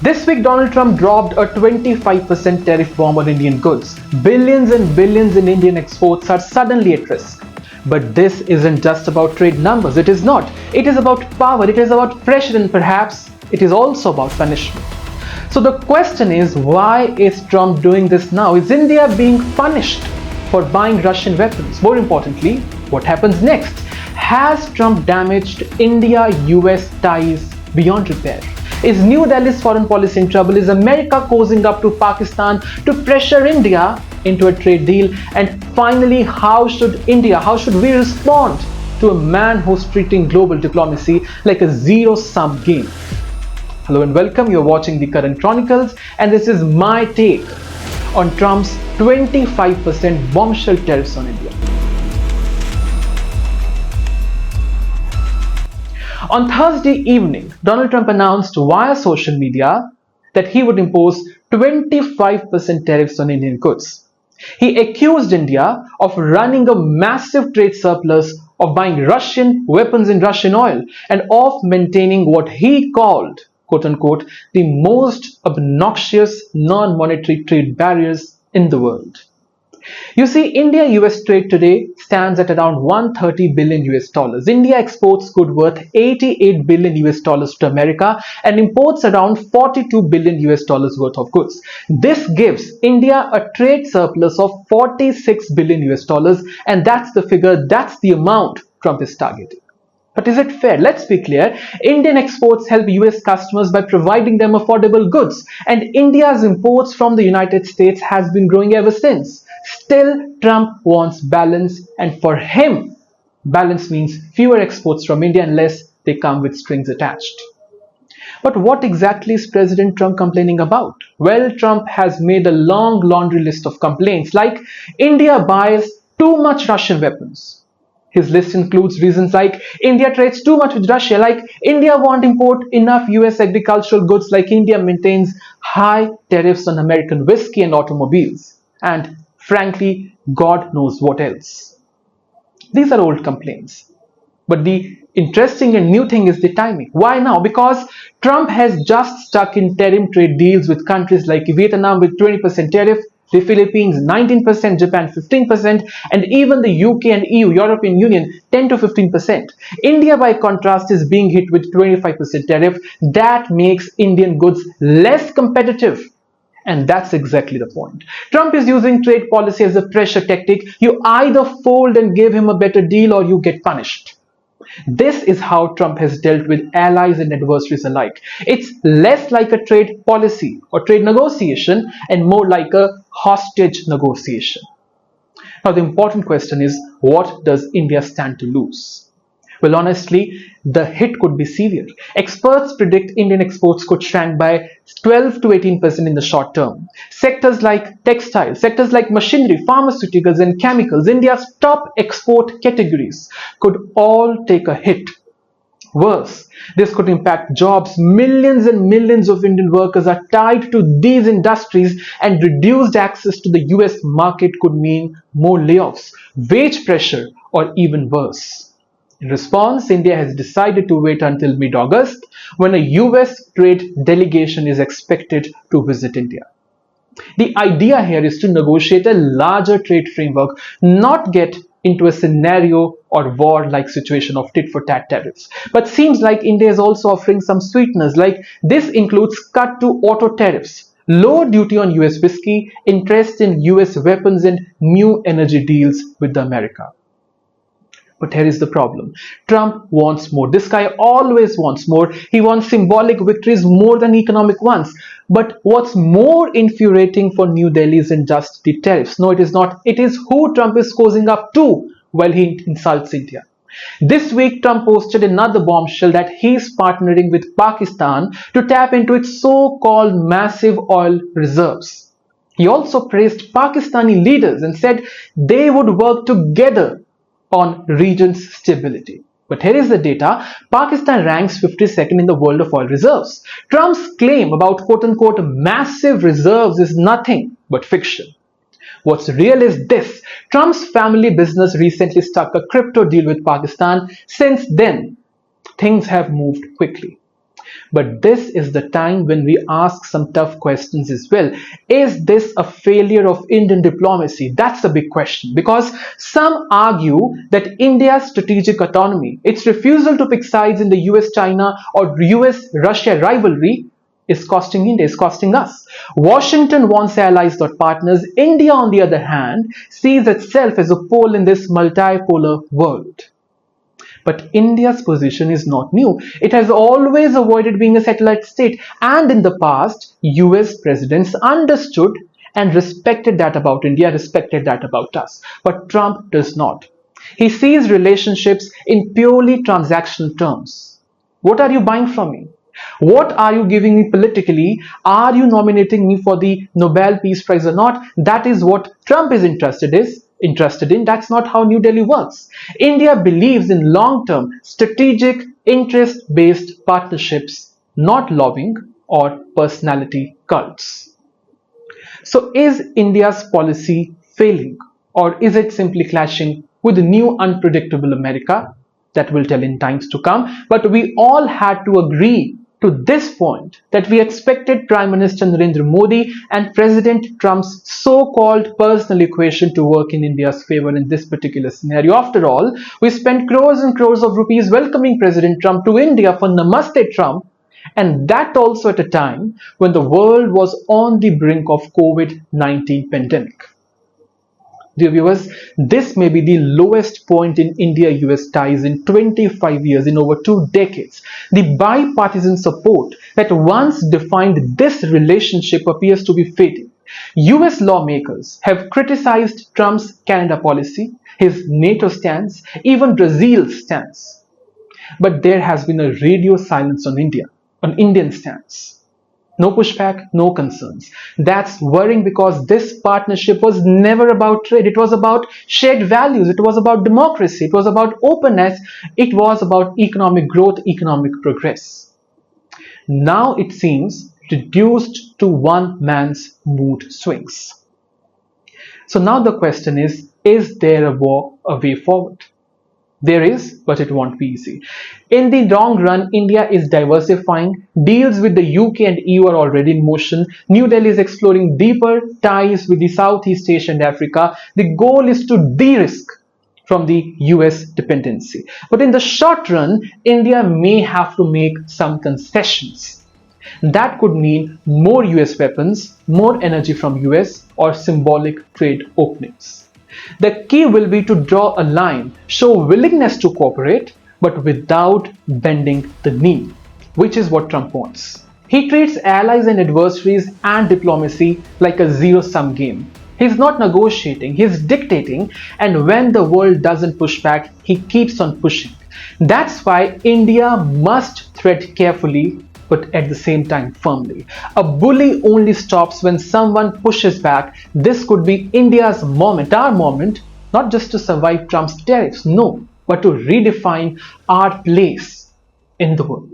This week, Donald Trump dropped a 25% tariff bomb on Indian goods. Billions and billions in Indian exports are suddenly at risk. But this isn't just about trade numbers. It is not. It is about power. It is about pressure, and perhaps it is also about punishment. So the question is, why is Trump doing this now? Is India being punished for buying Russian weapons? More importantly, what happens next? Has Trump damaged India-US ties beyond repair? Is New Delhi's foreign policy in trouble? Is America cozying up to Pakistan to pressure India into a trade deal? And finally, how should we respond to a man who's treating global diplomacy like a zero-sum game? Hello and welcome. You're watching the Karan Chronicles, and this is my take on Trump's 25% bombshell tariffs on India. On Thursday evening, Donald Trump announced via social media that he would impose 25% tariffs on Indian goods. He accused India of running a massive trade surplus, of buying Russian weapons and Russian oil, and of maintaining what he called, quote-unquote, the most obnoxious non-monetary trade barriers in the world. You see, India-US trade today stands at around 130 billion US dollars. India exports goods worth 88 billion US dollars to America and imports around 42 billion US dollars worth of goods. This gives India a trade surplus of 46 billion US dollars, and that's the figure, that's the amount Trump is targeting. But is it fair? Let's be clear. Indian exports help US customers by providing them affordable goods, and India's imports from the United States has been growing ever since. Still, Trump wants balance, and for him, balance means fewer exports from India unless they come with strings attached. But what exactly is President Trump complaining about? Well, Trump has made a long laundry list of complaints, like India buys too much Russian weapons. His list includes reasons like India trades too much with Russia, like India won't import enough US agricultural goods, like India maintains high tariffs on American whiskey and automobiles, and frankly, God knows what else. These are old complaints. But the interesting and new thing is the timing. Why now? Because Trump has just stuck interim trade deals with countries like Vietnam with 20% tariff, the Philippines 19%, Japan 15%, and even the UK and EU, European Union, 10 to 15%. India, by contrast, is being hit with 25% tariff. That makes Indian goods less competitive. And that's exactly the point. Trump is using trade policy as a pressure tactic. You either fold and give him a better deal, or you get punished. This is how Trump has dealt with allies and adversaries alike. It's less like a trade policy or trade negotiation and more like a hostage negotiation. Now, the important question is, what does India stand to lose? Well, honestly, the hit could be severe. Experts predict Indian exports could shrink by 12 to 18% in the short term. Sectors like textiles, sectors like machinery, pharmaceuticals, and chemicals, India's top export categories, could all take a hit. Worse, this could impact jobs. Millions and millions of Indian workers are tied to these industries, and reduced access to the US market could mean more layoffs, wage pressure, or even worse. In response, India has decided to wait until mid-August, when a US trade delegation is expected to visit India. The idea here is to negotiate a larger trade framework, not get into a scenario or war-like situation of tit-for-tat tariffs. But seems like India is also offering some sweeteners, like this includes cut to auto tariffs, low duty on US whiskey, interest in US weapons, and new energy deals with America. But here is the problem. Trump wants more. This guy always wants more. He wants symbolic victories more than economic ones. But what's more infuriating for New Delhi isn't just the tariffs. No, it is not. It is who Trump is cozying up to while he insults India. This week, Trump posted another bombshell that he's partnering with Pakistan to tap into its so-called massive oil reserves. He also praised Pakistani leaders and said they would work together on region's stability. But here is the data. Pakistan ranks 52nd in the world of oil reserves. Trump's claim about quote-unquote massive reserves is nothing but fiction. What's real is this. Trump's family business recently struck a crypto deal with Pakistan. Since then, things have moved quickly. But this is the time when we ask some tough questions as well. Is this a failure of Indian diplomacy? That's the big question, because some argue that India's strategic autonomy, its refusal to pick sides in the US-China or US-Russia rivalry, is costing India, is costing us. Washington wants allies, not partners. India, on the other hand, sees itself as a pole in this multipolar world. But India's position is not new. It has always avoided being a satellite state, and in the past, US presidents understood and respected that about India, respected that about us. But Trump does not. He sees relationships in purely transactional terms. What are you buying from me? What are you giving me politically? Are you nominating me for the Nobel Peace Prize or not? That is what Trump is interested in. That's not how New Delhi works. India believes in long-term, strategic, interest-based partnerships, not lobbying or personality cults. So is India's policy failing, or is it simply clashing with the new unpredictable America? That will tell in times to come. But we all had to agree to this point that we expected Prime Minister Narendra Modi and President Trump's so-called personal equation to work in India's favor in this particular scenario. After all, we spent crores and crores of rupees welcoming President Trump to India for Namaste Trump, and that also at a time when the world was on the brink of COVID-19 pandemic. Dear viewers, this may be the lowest point in India-US ties in 25 years, in over 2 decades. The bipartisan support that once defined this relationship appears to be fading. US lawmakers have criticized Trump's Canada policy, his NATO stance, even Brazil's stance. But there has been a radio silence on India, on Indian stance. No pushback, no concerns. That's worrying, because this partnership was never about trade. It was about shared values. It was about democracy. It was about openness. It was about economic growth, economic progress. Now it seems reduced to one man's mood swings. So now the question is there a way forward? There is, but it won't be easy. In the long run, India is diversifying. Deals with the UK and EU are already in motion. New Delhi is exploring deeper ties with the Southeast Asia and Africa. The goal is to de-risk from the US dependency. But in the short run, India may have to make some concessions. That could mean more US weapons, more energy from US, or symbolic trade openings. The key will be to draw a line, show willingness to cooperate, but without bending the knee, which is what Trump wants. He treats allies and adversaries and diplomacy like a zero-sum game. He's not negotiating, he's dictating, and when the world doesn't push back, he keeps on pushing. That's why India must tread carefully, but at the same time firmly. A bully only stops when someone pushes back. This could be India's moment, our moment, not just to survive Trump's tariffs, no, but to redefine our place in the world.